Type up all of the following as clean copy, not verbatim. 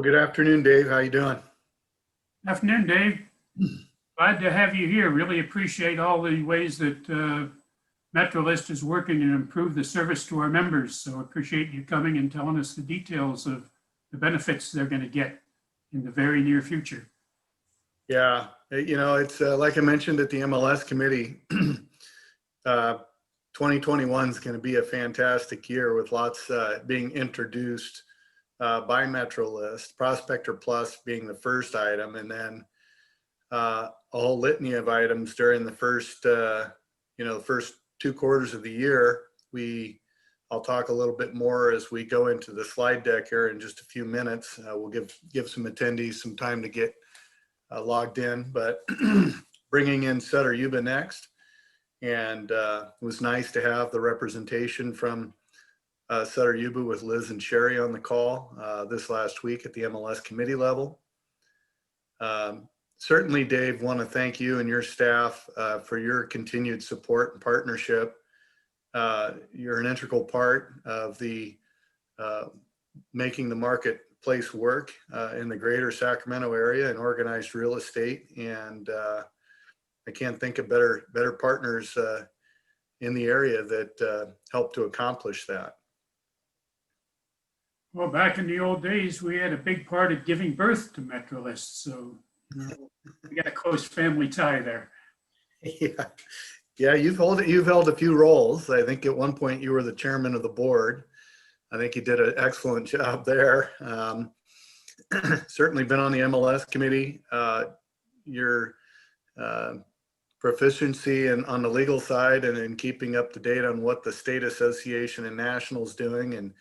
Well, good afternoon, Dave. How you doing? Afternoon, Dave. Glad to have you here. Really appreciate all the ways that MetroList is working to improve the service to our members. So appreciate you coming and telling us the details of the benefits they're going to get in the very near future. Yeah, it's like I mentioned at the MLS committee, 2021 is going to be a fantastic year with lots being introduced by MetroList, Prospector Plus being the first item, and then a whole litany of items during the first, the first 2 quarters of the year. I'll talk a little bit more as we go into the slide deck here in just a few minutes. We'll give some attendees some time to get logged in, but bringing in Sutter Yuba next. And it was nice to have the representation from Sutter Yuba with Liz and Sherry on the call this last week at the MLS committee level. Certainly, Dave, want to thank you and your staff for your continued support and partnership. You're an integral part of the making the marketplace work in the greater Sacramento area and organized real estate. And I can't think of better partners in the area that help to accomplish that. Well, back in the old days, we had a big part of giving birth to MetroList. So we got a close family tie there. Yeah, you've held a few roles. I think at one point you were the chairman of the board. I think you did an excellent job there. Certainly been on the MLS committee. Your proficiency on the legal side and in keeping up to date on what the state association and national is doing and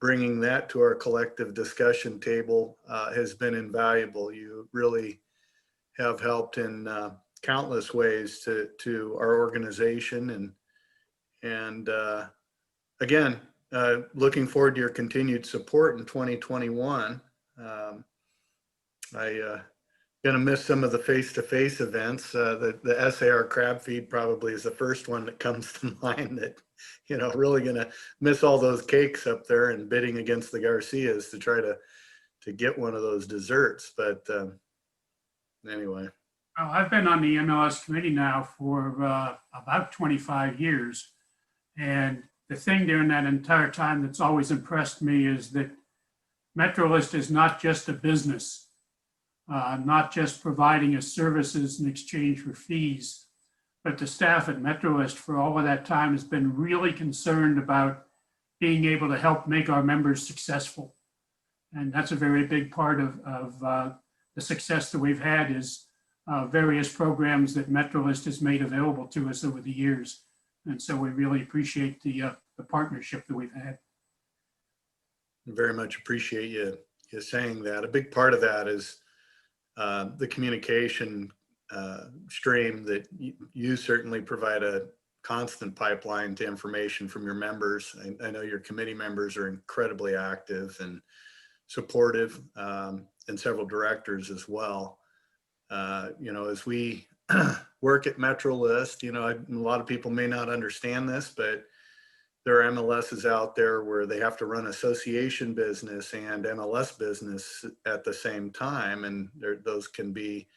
bringing that to our collective discussion table has been invaluable. You really have helped in countless ways to our organization, and again, looking forward to your continued support in 2021. Going to miss some of the face-to-face events. The SAR crab feed probably is the first one that comes to mind that, really going to miss all those cakes up there and bidding against the Garcias to try to get one of those desserts. But anyway. Well, I've been on the MLS committee now for about 25 years. And the thing during that entire time that's always impressed me is that MetroList is not just a business. Not just providing us services in exchange for fees, but the staff at MetroList for all of that time has been really concerned about being able to help make our members successful. And that's a very big part of the success that we've had is various programs that MetroList has made available to us over the years. And so we really appreciate the partnership that we've had. Very much appreciate you saying that. A big part of that is the communication stream that you certainly provide a constant pipeline to information from your members. I know your committee members are incredibly active and supportive, and several directors as well. As we work at MetroList, a lot of people may not understand this, but there are MLSs out there where they have to run association business and MLS business at the same time. And those can be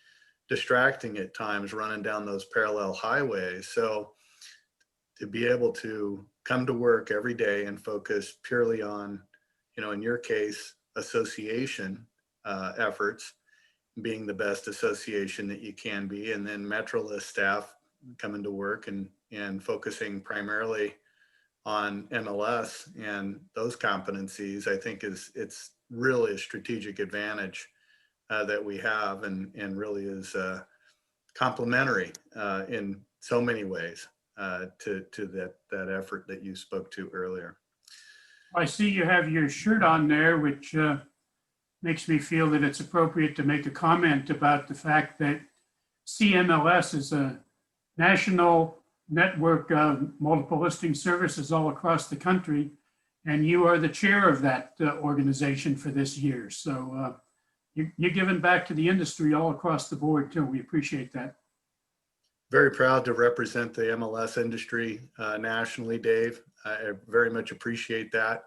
distracting at times running down those parallel highways. So to be able to come to work every day and focus purely on, in your case, association efforts, being the best association that you can be. And then MetroList staff coming to work and focusing primarily on MLS and those competencies, I think it's really a strategic advantage that we have and really is complementary in so many ways to that effort that you spoke to earlier. I see you have your shirt on there, which makes me feel that it's appropriate to make a comment about the fact that CMLS is a national network of multiple listing services all across the country, and you are the chair of that organization for this year. So you're giving back to the industry all across the board too. We appreciate that. Very proud to represent the MLS industry nationally, Dave. I very much appreciate that.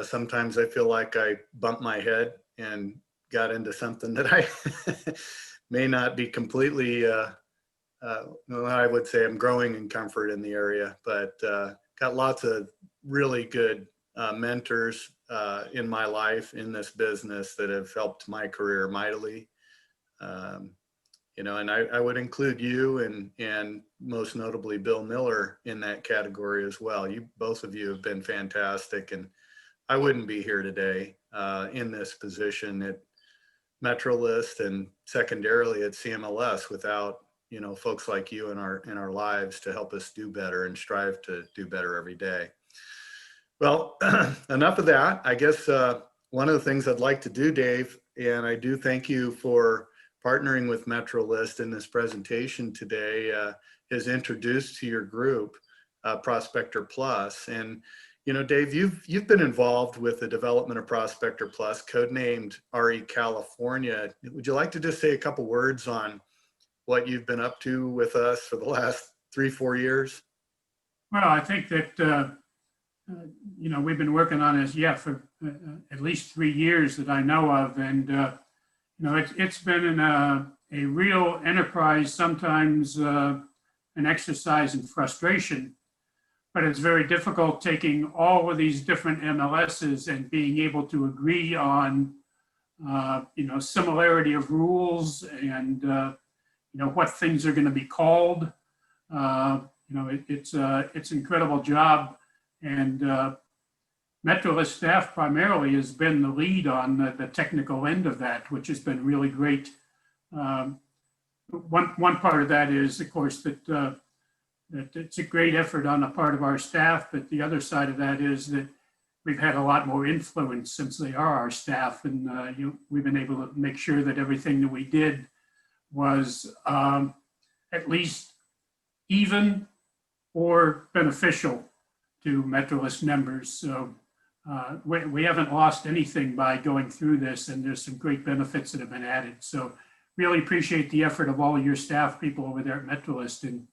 Sometimes I feel like I bump my head and got into something that I may not be completely, well, I would say I'm growing in comfort in the area, but got lots of really good mentors in my life in this business that have helped my career mightily. Um, you know, and I would include you and most notably Bill Miller in that category as well. You, both of you have been fantastic, and I wouldn't be here today in this position at MetroList and secondarily at CMLS without, you know, folks like you in our lives to help us do better and strive to do better every day. Well, enough of that. I guess one of the things I'd like to do, Dave, and I do thank you for partnering with MetroList in this presentation today, is introduced to your group, Prospector Plus. And you know, Dave, you've been involved with the development of Prospector Plus, codenamed RE California. Would you like to just say a couple words on what you've been up to with us for the last 3-4 years? Well, I think that, you know, we've been working on this, for at least 3 years that I know of. And, you know, it's been a real enterprise, sometimes an exercise in frustration. But it's very difficult taking all of these different MLSs and being able to agree on, you know, similarity of rules and, you know, what things are going to be called. You know, it's an incredible job. And MetroList staff primarily has been the lead on the technical end of that, which has been really great. One part of that is, of course, that it's a great effort on the part of our staff, but the other side of that is that we've had a lot more influence since they are our staff, and we've been able to make sure that everything that we did was at least even or beneficial to MetroList members. So we haven't lost anything by going through this, and there's some great benefits that have been added. So really appreciate the effort of all of your staff people over there at MetroList in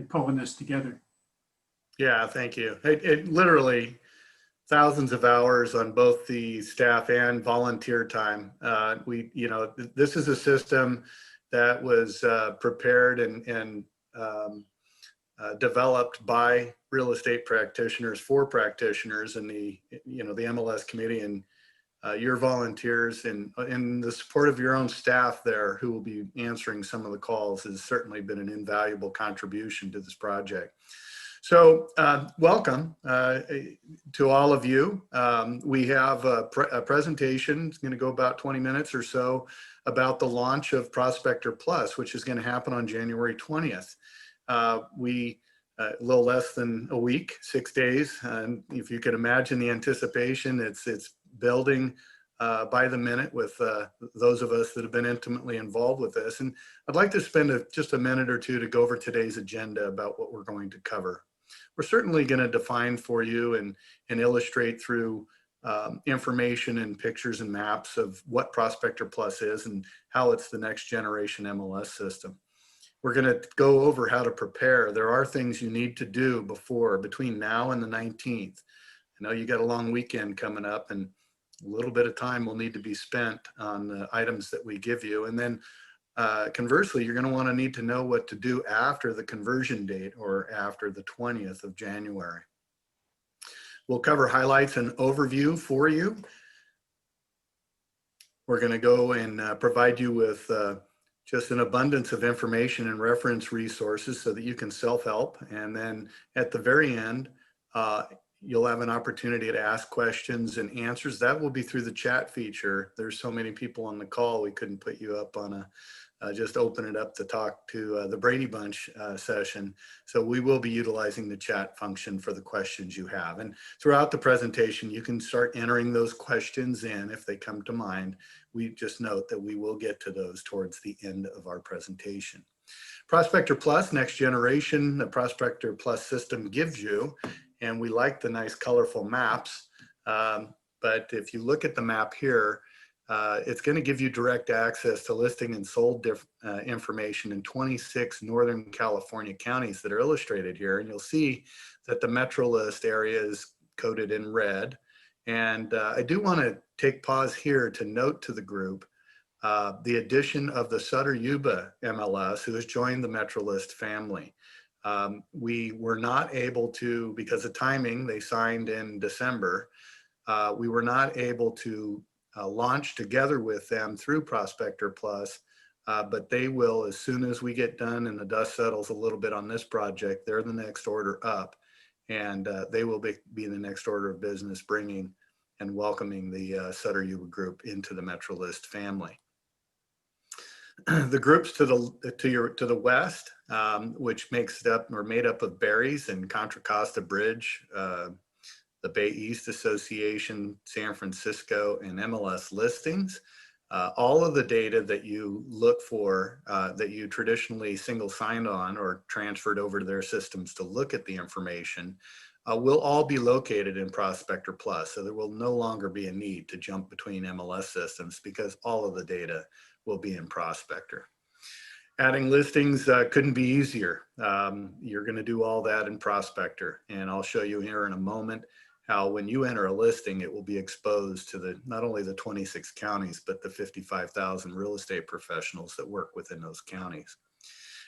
pulling this together. Yeah, thank you. It literally thousands of hours on both the staff and volunteer time. You know, this is a system that was prepared and developed by real estate practitioners for practitioners, and the MLS committee and your volunteers and the support of your own staff there who will be answering some of the calls has certainly been an invaluable contribution to this project. So welcome to all of you. We have a presentation. It's going to go about 20 minutes or so about the launch of Prospector Plus, which is going to happen on January 20th. A little less than a week, 6 days. And if you could imagine the anticipation, it's building by the minute with those of us that have been intimately involved with this. And I'd like to spend just a minute or two to go over today's agenda about what we're going to cover. We're certainly going to define for you and illustrate through information and pictures and maps of what Prospector Plus is and how it's the next generation MLS system. We're going to go over how to prepare. There are things you need to do between now and the 19th. I know you got a long weekend coming up, and a little bit of time will need to be spent on the items that we give you. And then conversely, you're going to need to know what to do after the conversion date or after the 20th of January. We'll cover highlights and overview for you. We're going to go and provide you with just an abundance of information and reference resources so that you can self-help. And then at the very end, you'll have an opportunity to ask questions and answers. That will be through the chat feature. There's so many people on the call, we couldn't put you up on just open it up to talk to the Brady Bunch session. So we will be utilizing the chat function for the questions you have. And throughout the presentation, you can start entering those questions in if they come to mind. We just note that we will get to those towards the end of our presentation. Prospector Plus, next generation, the Prospector Plus system gives you, and we like the nice colorful maps. But if you look at the map here, it's going to give you direct access to listing and sold information in 26 Northern California counties that are illustrated here. And you'll see that the MetroList area is coded in red, And I do want to take pause here to note to the group the addition of the Sutter Yuba MLS, who has joined the MetroList family. We were not able to, because of timing, they signed in December. We were not able to launch together with them through Prospector Plus, but they will, as soon as we get done and the dust settles a little bit on this project, they're the next order up, and they will be the next order of business, bringing and welcoming the Sutter Yuba group into the MetroList family. The groups to the west, which makes it up or made up of Berries and Contra Costa Bridge, the Bay East Association, San Francisco, and MLS listings. All of the data that you look for, that you traditionally single signed on or transferred over to their systems to look at the information, will all be located in Prospector Plus. So there will no longer be a need to jump between MLS systems because all of the data will be in Prospector. Adding listings couldn't be easier. You're going to do all that in Prospector, and I'll show you here in a moment how when you enter a listing, it will be exposed to not only the 26 counties, but the 55,000 real estate professionals that work within those counties.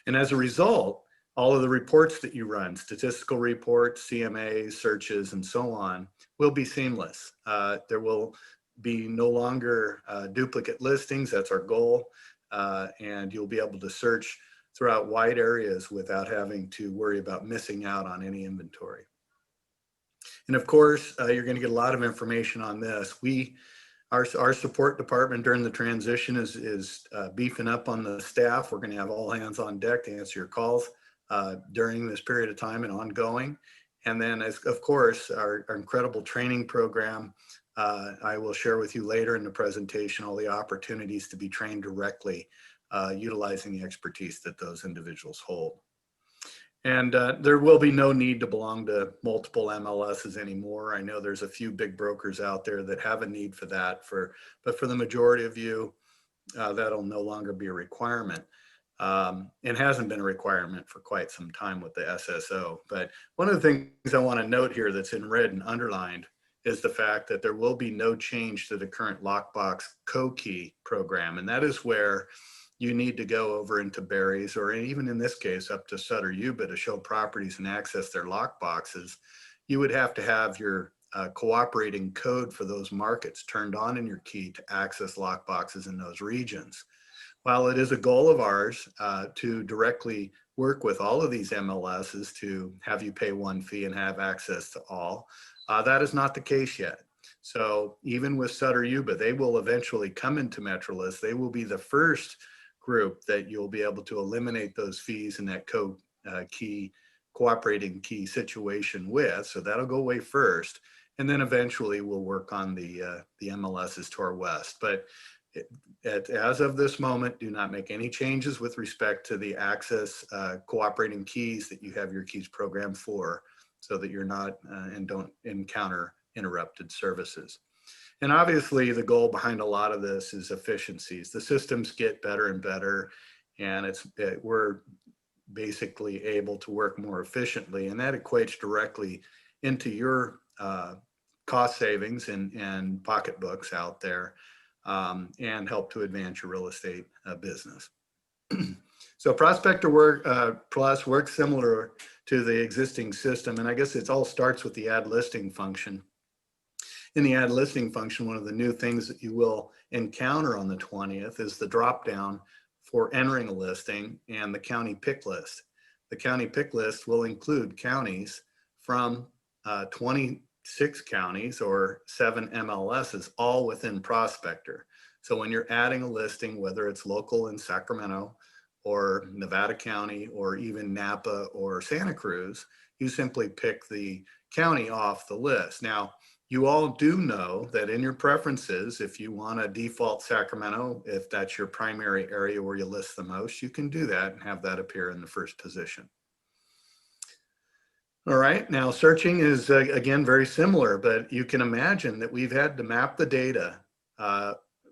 And as a result, all of the reports that you run, statistical reports, CMAs, searches, and so on, will be seamless. There will be no longer duplicate listings. That's our goal. And you'll be able to search throughout wide areas without having to worry about missing out on any inventory. And of course, you're going to get a lot of information on this. Our support department during the transition is beefing up on the staff. We're going to have all hands on deck to answer your calls during this period of time and ongoing. And then, of course, our incredible training program. I will share with you later in the presentation all the opportunities to be trained directly, utilizing the expertise that those individuals hold. And there will be no need to belong to multiple MLSs anymore. I know there's a few big brokers out there that have a need for that, but for the majority of you, that'll no longer be a requirement. It hasn't been a requirement for quite some time with the SSO. But one of the things I want to note here that's in red and underlined is the fact that there will be no change to the current lockbox co-key program. And that is where you need to go over into Berries, or even in this case, up to Sutter Yuba to show properties and access their lockboxes. You would have to have your cooperating code for those markets turned on in your key to access lockboxes in those regions. While it is a goal of ours to directly work with all of these MLSs to have you pay one fee and have access to all, that is not the case yet. So even with Sutter Yuba, they will eventually come into MetroList. They will be the first group that you'll be able to eliminate those fees in that cooperating key situation with. So that'll go away first. And then eventually we'll work on the MLSs to our west. But as of this moment, do not make any changes with respect to the access cooperating keys that you have your keys programmed for, so that you're not and don't encounter interrupted services. And obviously the goal behind a lot of this is efficiencies. The systems get better and better, and we're basically able to work more efficiently, and that equates directly into your cost savings and pocketbooks out there, and help to advance your real estate business. So Prospector Plus works similar to the existing system, and I guess it all starts with the add listing function. In the add listing function, one of the new things that you will encounter on the 20th is the drop down for entering a listing and the county pick list. The county pick list will include counties from 26 counties or 7 MLSs, all within Prospector. So when you're adding a listing, whether it's local in Sacramento or Nevada County or even Napa or Santa Cruz, you simply pick the county off the list. Now, you all do know that in your preferences, if you want to default Sacramento, if that's your primary area where you list the most, you can do that and have that appear in the first position. All right, now searching is again very similar, but you can imagine that we've had to map the data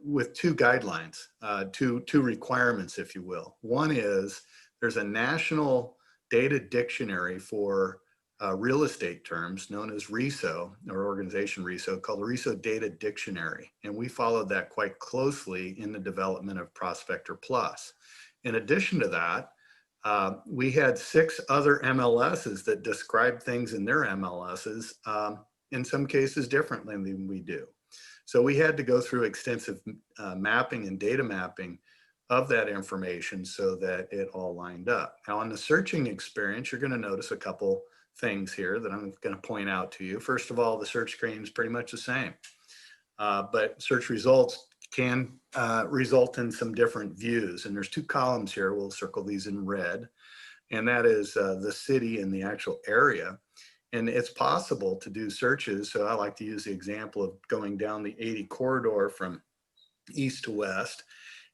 with two guidelines, two requirements, if you will. One is there's a national data dictionary for real estate terms known as RESO, or organization RESO, called the RESO Data Dictionary. And we followed that quite closely in the development of Prospector Plus. In addition to that, we had 6 other MLSs that describe things in their MLSs, in some cases differently than we do. So we had to go through extensive mapping and data mapping of that information so that it all lined up. Now, on the searching experience, you're going to notice a couple things here that I'm going to point out to you. First of all, the search screen is pretty much the same, but search results can result in some different views. And there's 2 columns here. We'll circle these in red, and that is the city and the actual area. And it's possible to do searches. So I like to use the example of going down the 80 corridor from east to west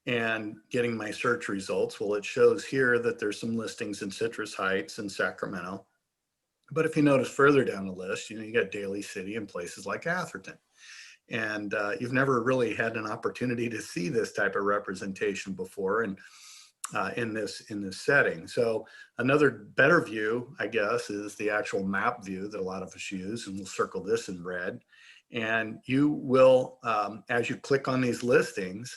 and getting my search results. Well, it shows here that there's some listings in Citrus Heights and Sacramento. But if you notice further down the list, you got Daly City and places like Atherton. And you've never really had an opportunity to see this type of representation before. And in this setting. So another better view, I guess, is the actual map view that a lot of us use, and we'll circle this in red. And you will, as you click on these listings,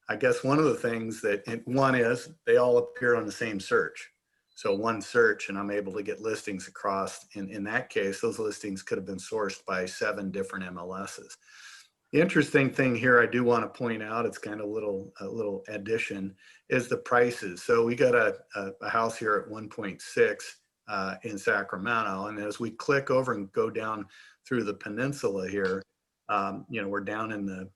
I guess one of the things one is they all appear on the same search. So one search, and I'm able to get listings across. In that case, those listings could have been sourced by 7 different MLSs. The interesting thing here I do want to point out, it's kind of a little addition, is the prices. So we got a house here at 1.6 in Sacramento. And as we click over and go down through the peninsula here, we're down in the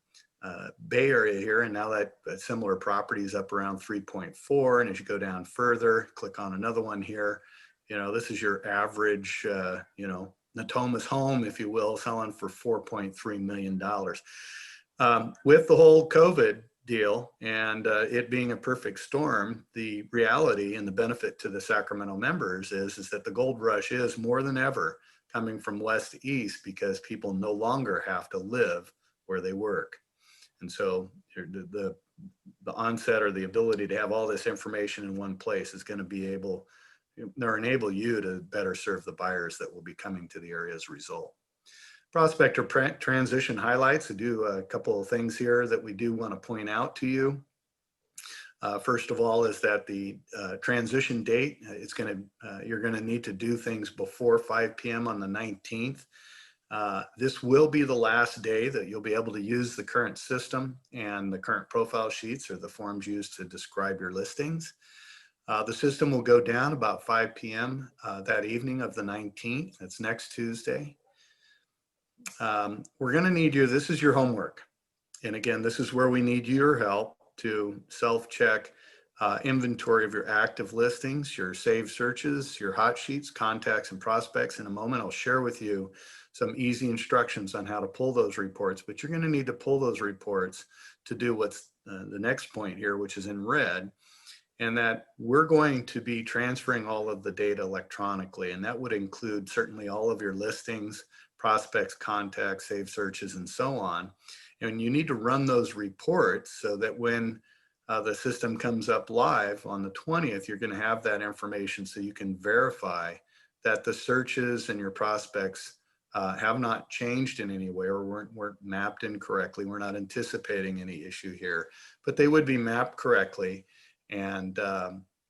Bay Area here. And now that similar property is up around 3.4. And as you go down further, click on another one here, this is your average, Natoma's home, if you will, selling for $4.3 million. With the whole COVID deal and it being a perfect storm, the reality and the benefit to the Sacramento members is that the gold rush is more than ever coming from west to east because people no longer have to live where they work. And so the onset or the ability to have all this information in one place is going to be enable you to better serve the buyers that will be coming to the area as a result. Prospector transition highlights. I do a couple of things here that we do want to point out to you. First of all is that the transition date, you're going to need to do things before 5 p.m. on the 19th. This will be the last day that you'll be able to use the current system and the current profile sheets or the forms used to describe your listings. The system will go down about 5 p.m. That evening of the 19th. That's next Tuesday. We're going to need you. This is your homework. And again, this is where we need your help to self-check inventory of your active listings, your saved searches, your hot sheets, contacts, and prospects. In a moment, I'll share with you some easy instructions on how to pull those reports. But you're going to need to pull those reports to do what's the next point here, which is in red. And that we're going to be transferring all of the data electronically. And that would include certainly all of your listings, prospects, contacts, saved searches, and so on. And you need to run those reports so that when the system comes up live on the 20th, you're going to have that information so you can verify that the searches and your prospects have not changed in any way or weren't mapped incorrectly. We're not anticipating any issue here, but they would be mapped correctly. And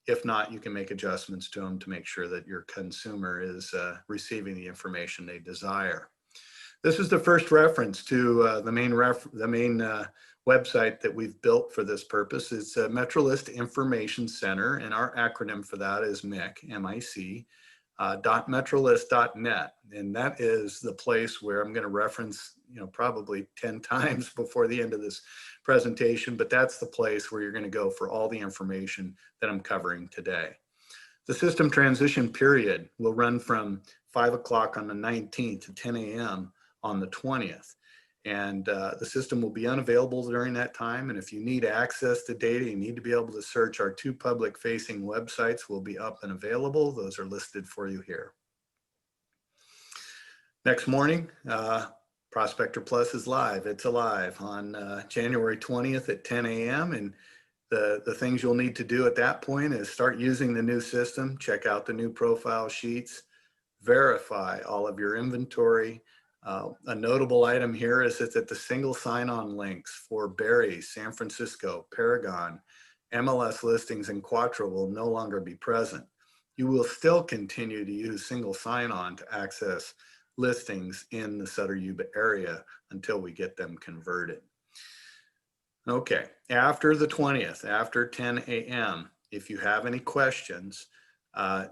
if not, you can make adjustments to them to make sure that your consumer is receiving the information they desire. This is the first reference to the main website that we've built for this purpose. It's MetroList Information Center, and our acronym for that is MIC, M-I-C, .metrolist.net. And that is the place where I'm going to reference, probably 10 times before the end of this presentation, but that's the place where you're going to go for all the information that I'm covering today. The system transition period will run from 5 o'clock on the 19th to 10 a.m. on the 20th. And the system will be unavailable during that time. And if you need access to data, you need to be able to search. Our 2 public facing websites will be up and available. Those are listed for you here. Next morning, Prospector Plus is live. It's alive on January 20th at 10 a.m. And the things you'll need to do at that point is start using the new system, check out the new profile sheets, verify all of your inventory. A notable item here is that the single sign-on links for Barrie, San Francisco, Paragon, MLS listings, and Quattro will no longer be present. You will still continue to use single sign-on to access listings in the Sutter Yuba area until we get them converted. Okay, after the 20th, after 10 a.m., if you have any questions,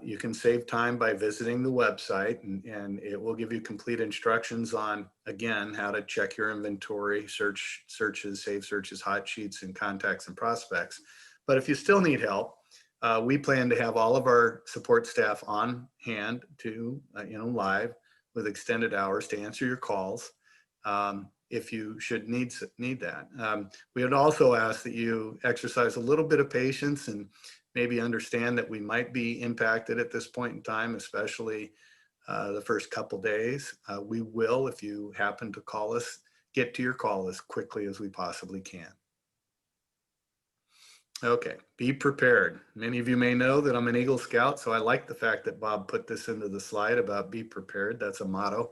you can save time by visiting the website, and it will give you complete instructions on, again, how to check your inventory, searches, save searches, hot sheets, and contacts and prospects. But if you still need help, we plan to have all of our support staff on hand to, live with extended hours to answer your calls. If you should need that. We would also ask that you exercise a little bit of patience and maybe understand that we might be impacted at this point in time, especially the first couple days. We will, if you happen to call us, get to your call as quickly as we possibly can. Okay, be prepared. Many of you may know that I'm an Eagle Scout, so I like the fact that Bob put this into the slide about be prepared. That's a motto.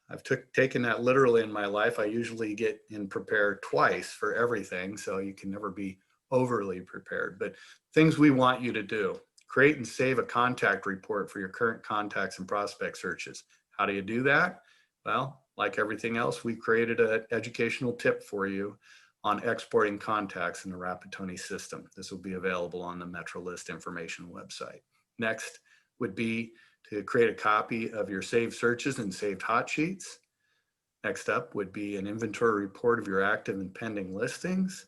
I've taken that literally in my life. I usually get in prepared twice for everything, so you can never be overly prepared. But things we want you to do: create and save a contact report for your current contacts and prospect searches. How do you do that? Well, like everything else, we created an educational tip for you on exporting contacts in the Rapid20 system. This will be available on the MetroList information website. Next would be to create a copy of your saved searches and saved hot sheets. Next up would be an inventory report of your active and pending listings.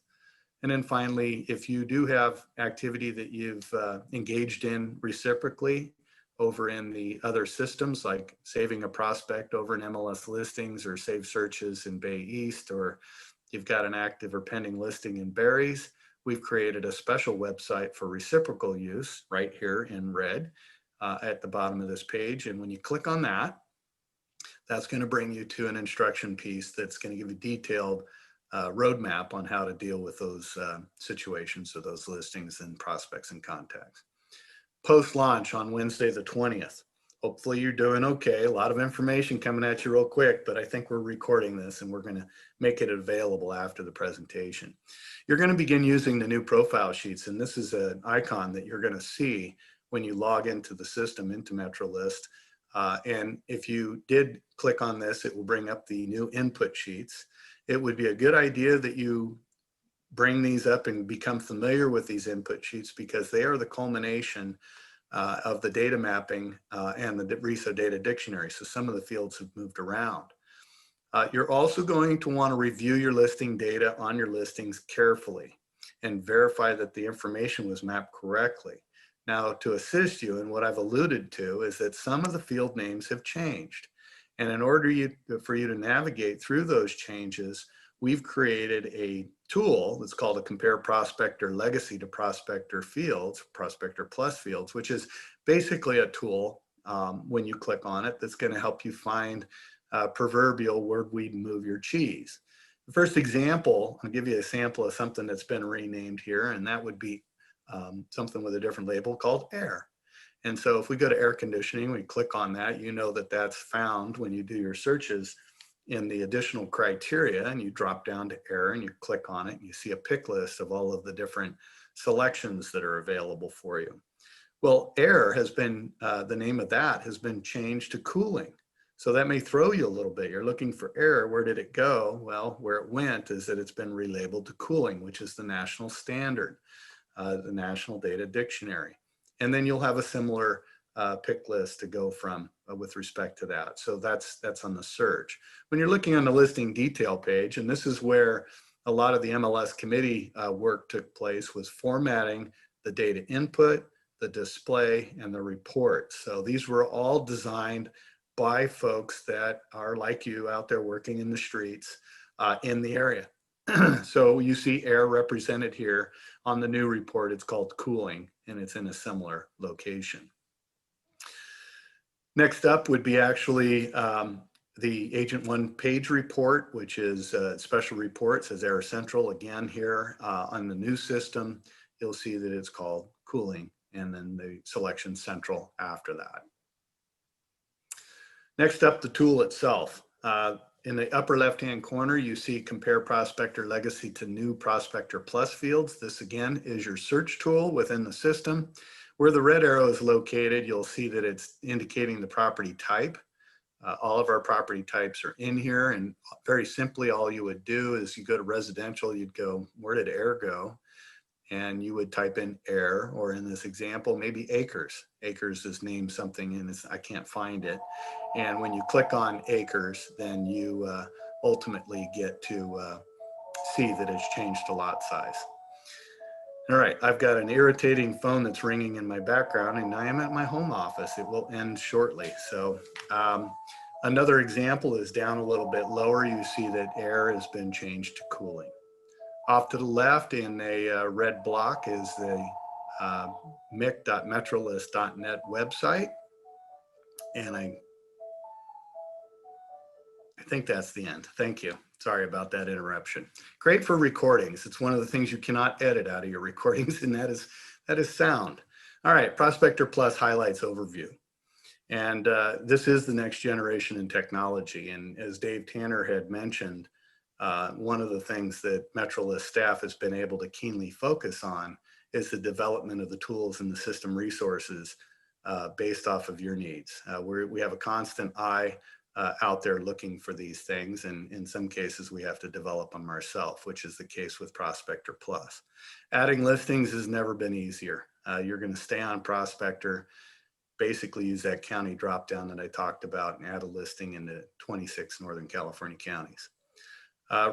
And then finally, if you do have activity that you've engaged in reciprocally over in the other systems, like saving a prospect over in MLS listings or saved searches in Bay East, or you've got an active or pending listing in Barrie's, we've created a special website for reciprocal use right here in red at the bottom of this page. And when you click on that, that's going to bring you to an instruction piece that's going to give you a detailed roadmap on how to deal with those situations, so those listings and prospects and contacts. Post-launch on Wednesday the 20th. Hopefully you're doing okay. A lot of information coming at you real quick, but I think we're recording this and we're going to make it available after the presentation. You're going to begin using the new profile sheets, and this is an icon that you're going to see when you log into the system, into MetroList. And if you did click on this, it will bring up the new input sheets. It would be a good idea that you bring these up and become familiar with these input sheets, because they are the culmination of the data mapping and the RESO data dictionary. So some of the fields have moved around. You're also going to want to review your listing data on your listings carefully and verify that the information was mapped correctly. Now, to assist you, and what I've alluded to is that some of the field names have changed. And in order for you to navigate through those changes, we've created a tool that's called a Compare Prospector Legacy to Prospector Fields, Prospector Plus Fields, which is basically a tool when you click on it that's going to help you find proverbial where we'd move your cheese. The first example, I'll give you a sample of something that's been renamed here, and that would be something with a different label called air. And so if we go to air conditioning, we click on that, you know that that's found when you do your searches in the additional criteria, and you drop down to air and you click on it, and you see a pick list of all of the different selections that are available for you. Well, air has been, the name of that has been changed to cooling. So that may throw you a little bit. You're looking for air, where did it go? Well, where it went is that it's been relabeled to cooling, which is the national standard, the National Data Dictionary. And then you'll have a similar pick list to go from with respect to that. So that's on the search. When you're looking on the listing detail page, and this is where a lot of the MLS committee work took place, was formatting the data input, the display, and the report. So these were all designed by folks that are like you out there working in the streets in the area. So you see air represented here on the new report. It's called cooling, and it's in a similar location. Next up would be actually the Agent 1 page report, which is special reports as Air Central. Again, here on the new system, you'll see that it's called cooling, and then the selection central after that. Next up, the tool itself. In the upper left-hand corner, you see Compare Prospector Legacy to New Prospector Plus fields. This again is your search tool within the system. Where the red arrow is located, you'll see that it's indicating the property type. All of our property types are in here, and very simply, all you would do is you go to residential, you'd go, where did air go? And you would type in air, or in this example, maybe acres. Acres is named something and I can't find it. And when you click on acres, then you ultimately get to see that it's changed to lot size. All right, I've got an irritating phone that's ringing in my background, and I am at my home office. It will end shortly. So another example is down a little bit lower. You see that air has been changed to cooling. Off to the left in a red block is the mic.metrolist.net website. And I think that's the end. Thank you. Sorry about that interruption. Great for recordings. It's one of the things you cannot edit out of your recordings, and that is sound. All right, Prospector Plus highlights overview. And this is the next generation in technology. And as Dave Tanner had mentioned, one of the things that MetroList staff has been able to keenly focus on is the development of the tools and the system resources based off of your needs. We have a constant eye out there looking for these things, and in some cases we have to develop them ourselves, which is the case with Prospector Plus. Adding listings has never been easier. You're going to stay on Prospector, basically use that county drop down that I talked about, and add a listing into 26 Northern California counties.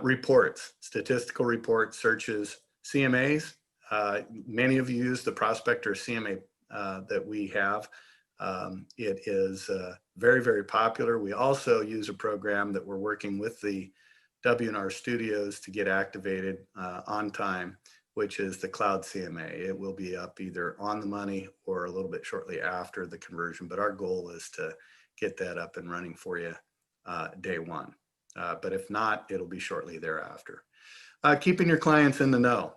Reports, statistical reports, searches, CMAs. Many of you use the Prospector CMA that we have. It is very, very popular. We also use a program that we're working with the W&R studios to get activated on time, which is the Cloud CMA. It will be up either on the money or a little bit shortly after the conversion, but our goal is to get that up and running for you day one. But if not, it'll be shortly thereafter. Keeping your clients in the know.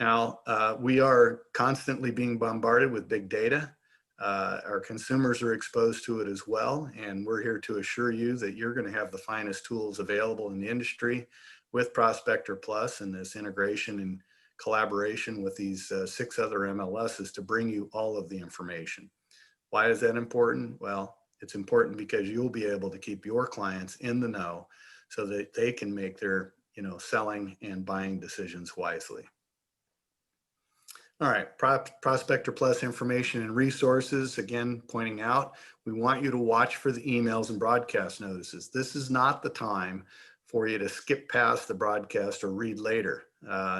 Now, we are constantly being bombarded with big data. Our consumers are exposed to it as well, and we're here to assure you that you're going to have the finest tools available in the industry with Prospector Plus and this integration and collaboration with these 6 other MLSs to bring you all of the information. Why is that important? Well, it's important because you'll be able to keep your clients in the know so that they can make their selling and buying decisions wisely. All right, Prospector Plus information and resources, again, pointing out, we want you to watch for the emails and broadcast notices. This is not the time for you to skip past the broadcast or read later.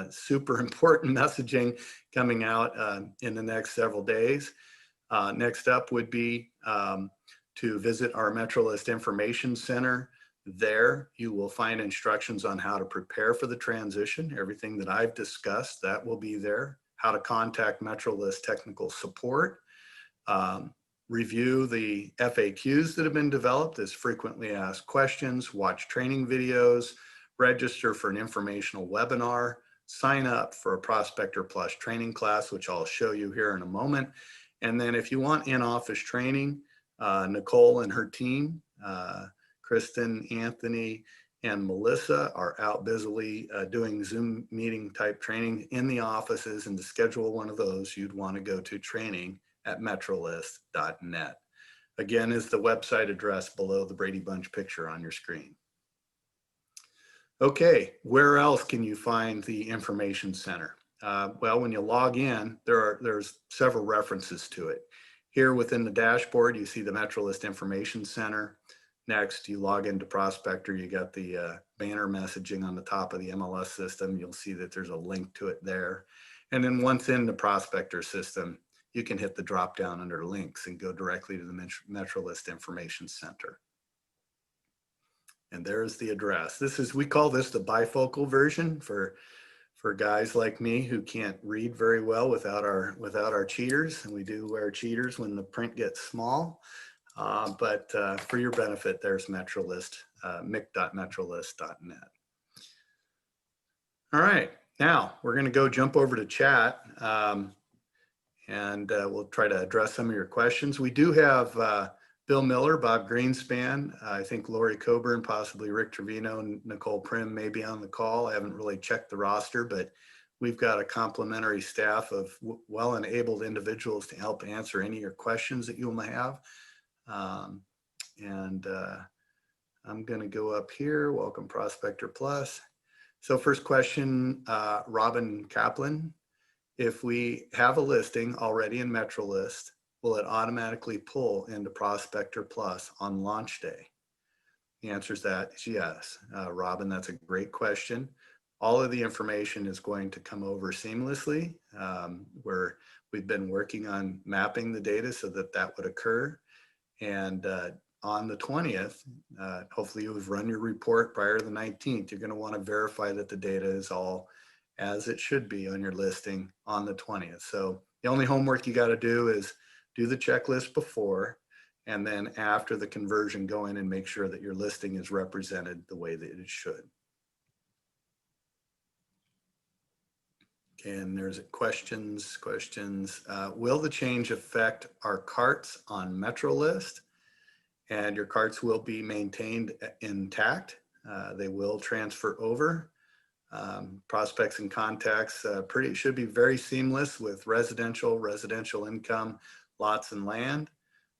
Super important messaging coming out in the next several days. Next up would be to visit our MetroList Information Center. There you will find instructions on how to prepare for the transition. Everything that I've discussed, that will be there. How to contact MetroList technical support. Review the FAQs that have been developed as frequently asked questions, watch training videos, register for an informational webinar, sign up for a Prospector Plus training class, which I'll show you here in a moment. And then if you want in-office training, Nicole and her team, Kristen, Anthony, and Melissa are out busily doing Zoom meeting type training in the offices, and to schedule one of those, you'd want to go to training at metrolist.net. Again, is the website address below the Brady Bunch picture on your screen. Okay, where else can you find the information center? Well, when you log in, there's several references to it. Here within the dashboard, you see the MetroList Information Center. Next, you log into Prospector, you got the banner messaging on the top of the MLS system. You'll see that there's a link to it there. And then once in the Prospector system, you can hit the drop down under links and go directly to the MetroList Information Center. And there's the address. We call this the bifocal version for guys like me who can't read very well without our cheaters. And we do wear cheaters when the print gets small. But for your benefit, there's MetroList, mic.metrolist.net. All right, now we're going to go jump over to chat, and we'll try to address some of your questions. We do have Bill Miller, Bob Greenspan, I think Lori Coburn, possibly Rick Trevino, and Nicole Prim may be on the call. I haven't really checked the roster, but we've got a complimentary staff of well-enabled individuals to help answer any of your questions that you may have. I'm going to go up here. Welcome, Prospector Plus. So first question, Robin Kaplan. If we have a listing already in MetroList, will it automatically pull into Prospector Plus on launch day? The answer to that is yes. Robin, that's a great question. All of the information is going to come over seamlessly. Where we've been working on mapping the data so that that would occur. And on the 20th, hopefully you've run your report prior to the 19th. You're going to want to verify that the data is all as it should be on your listing on the 20th. So the only homework you got to do is do the checklist before, and then after the conversion, go in and make sure that your listing is represented the way that it should. And there's questions. Will the change affect our carts on MetroList? And your carts will be maintained intact. They will transfer over. Prospects and contacts should be very seamless with residential income, lots and land.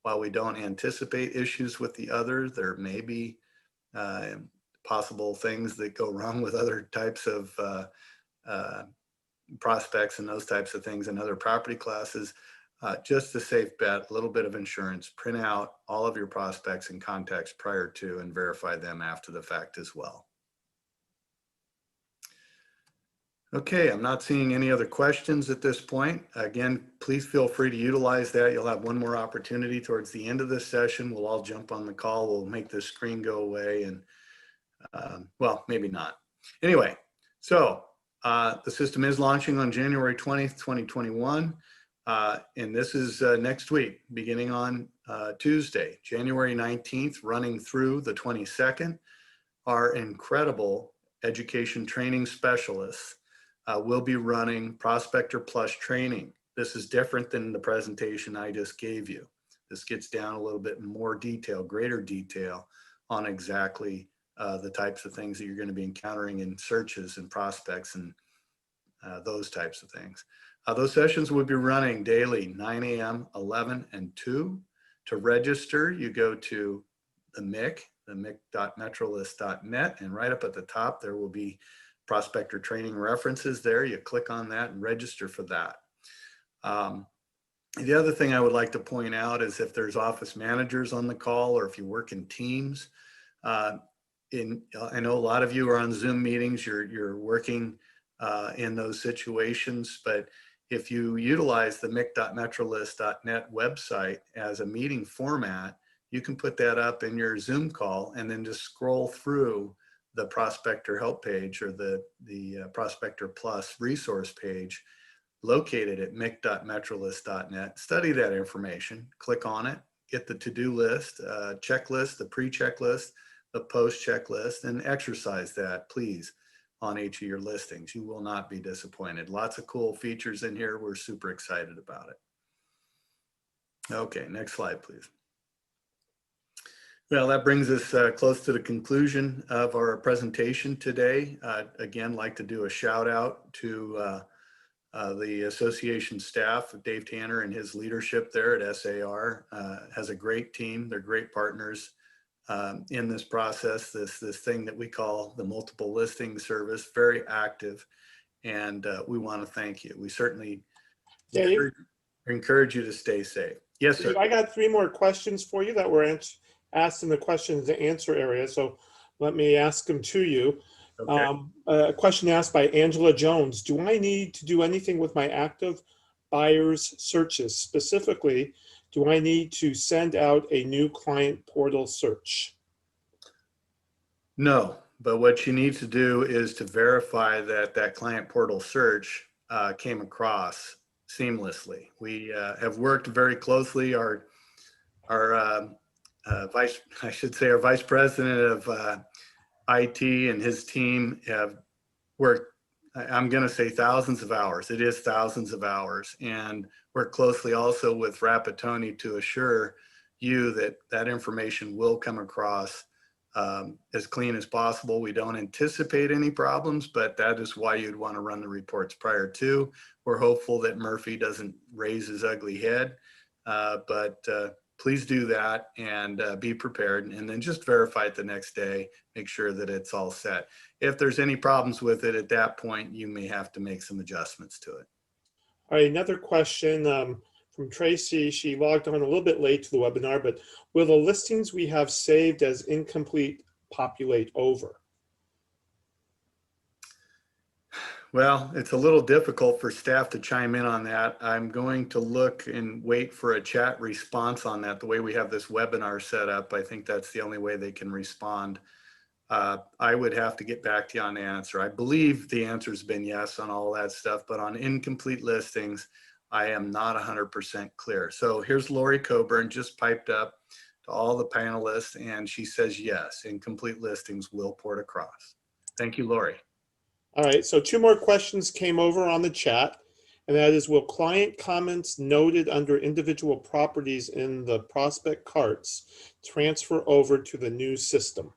While we don't anticipate issues with the others, there may be possible things that go wrong with other types of prospects and those types of things in other property classes. Just a safe bet, a little bit of insurance, print out all of your prospects and contacts prior to and verify them after the fact as well. Okay, I'm not seeing any other questions at this point. Again, please feel free to utilize that. You'll have one more opportunity towards the end of this session. We'll all jump on the call. We'll make this screen go away and, well, maybe not. Anyway, so the system is launching on January 20th, 2021. And this is next week, beginning on Tuesday, January 19th, running through the 22nd. Our incredible education training specialists will be running Prospector Plus training. This is different than the presentation I just gave you. This gets down a little bit more detail, greater detail on exactly the types of things that you're going to be encountering in searches and prospects and those types of things. Those sessions will be running daily, 9 a.m., 11, and 2. To register, you go to the mic.metrolist.net, and right up at the top, there will be prospector training references there. You click on that and register for that. The other thing I would like to point out is if there's office managers on the call or if you work in teams, I know a lot of you are on Zoom meetings, you're working in those situations, but if you utilize the mic.metrolist.net website as a meeting format, you can put that up in your Zoom call and then just scroll through the Prospector help page or the Prospector Plus resource page located at mic.metrolist.net. Study that information, click on it, get the to-do list, checklist, the pre-checklist, the post-checklist, and exercise that, please, on each of your listings. You will not be disappointed. Lots of cool features in here. We're super excited about it. Okay, next slide, please. Well, that brings us close to the conclusion of our presentation today. Again, like to do a shout out to the association staff, Dave Tanner and his leadership there at SAR. Has a great team. They're great partners in this process, this thing that we call the multiple listing service, very active, and we want to thank you. We certainly encourage you to stay safe. Yes, sir. I got 3 more questions for you that were asked in the questions and answer area, so let me ask them to you. Okay. A question asked by Angela Jones: do I need to do anything with my active buyers searches? Specifically, do I need to send out a new client portal search? No, but what you need to do is to verify that that client portal search came across seamlessly. We have worked very closely. Our vice president of IT and his team have worked, I'm going to say thousands of hours. It is thousands of hours, and work closely also with Rapatoni to assure you that that information will come across as clean as possible. We don't anticipate any problems, but that is why you'd want to run the reports prior to. We're hopeful that Murphy doesn't raise his ugly head, but please do that and be prepared, and then just verify it the next day, make sure that it's all set. If there's any problems with it at that point, you may have to make some adjustments to it. All right, another question from Tracy. She logged on a little bit late to the webinar, but will the listings we have saved as incomplete populate over? Well, it's a little difficult for staff to chime in on that. I'm going to look and wait for a chat response on that. The way we have this webinar set up, I think that's the only way they can respond. I would have to get back to you on the answer. I believe the answer has been yes on all that stuff, but on incomplete listings, I am not 100% clear. So here's Lori Coburn, just piped up to all the panelists, and she says yes, incomplete listings will port across. Thank you, Lori. All right, so 2 more questions came over on the chat, and that is, will client comments noted under individual properties in the prospect carts transfer over to the new system?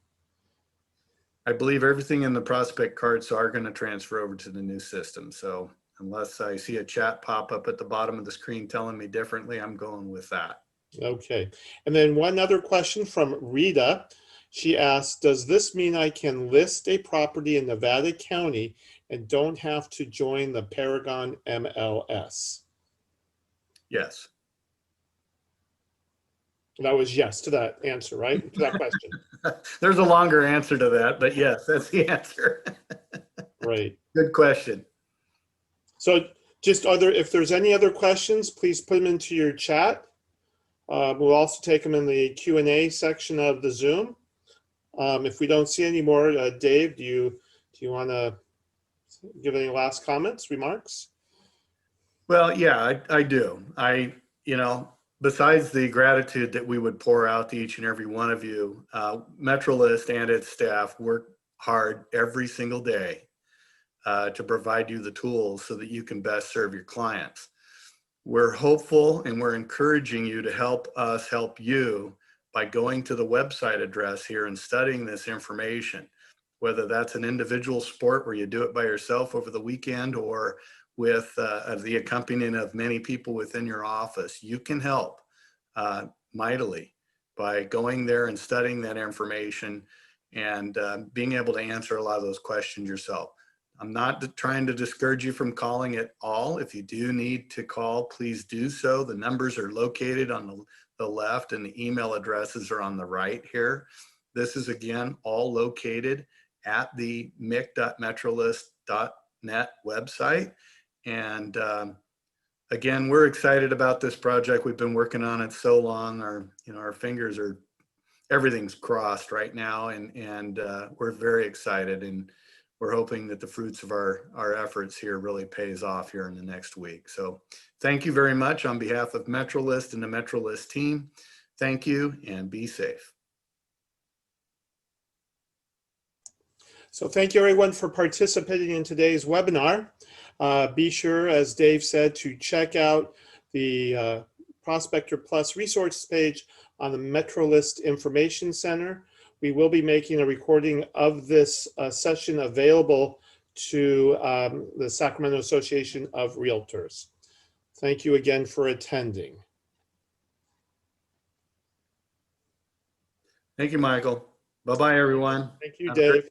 I believe everything in the prospect carts are going to transfer over to the new system. So unless I see a chat pop up at the bottom of the screen telling me differently, I'm going with that. Okay, and then one other question from Rita. She asked, does this mean I can list a property in Nevada County and don't have to join the Paragon MLS? Yes. That was yes to that answer, right? To that question. There's a longer answer to that, but yes, that's the answer. Right. Good question. So just if there's any other questions, please put them into your chat. We'll also take them in the Q&A section of the Zoom. If we don't see any more, Dave, do you want to give any last comments, remarks? Well, yeah, I do. Besides the gratitude that we would pour out to each and every one of you, MetroList and its staff work hard every single day to provide you the tools so that you can best serve your clients. We're hopeful and we're encouraging you to help us help you by going to the website address here and studying this information, whether that's an individual sport where you do it by yourself over the weekend or with the accompaniment of many people within your office. You can help mightily by going there and studying that information and being able to answer a lot of those questions yourself. I'm not trying to discourage you from calling at all. If you do need to call, please do so. The numbers are located on the left and the email addresses are on the right here. This is, again, all located at the mic.metrolist.net website. And again, we're excited about this project. We've been working on it so long. Our fingers are, everything's crossed right now, and we're very excited, and we're hoping that the fruits of our efforts here really pays off here in the next week. So thank you very much on behalf of MetroList and the MetroList team. Thank you, and be safe. So thank you everyone for participating in today's webinar. Be sure, as Dave said, to check out the Prospector Plus resource page on the MetroList Information Center. We will be making a recording of this session available to the Sacramento Association of REALTORS. Thank you again for attending. Thank you, Michael. Bye-bye, everyone. Thank you, Have a great Dave. day.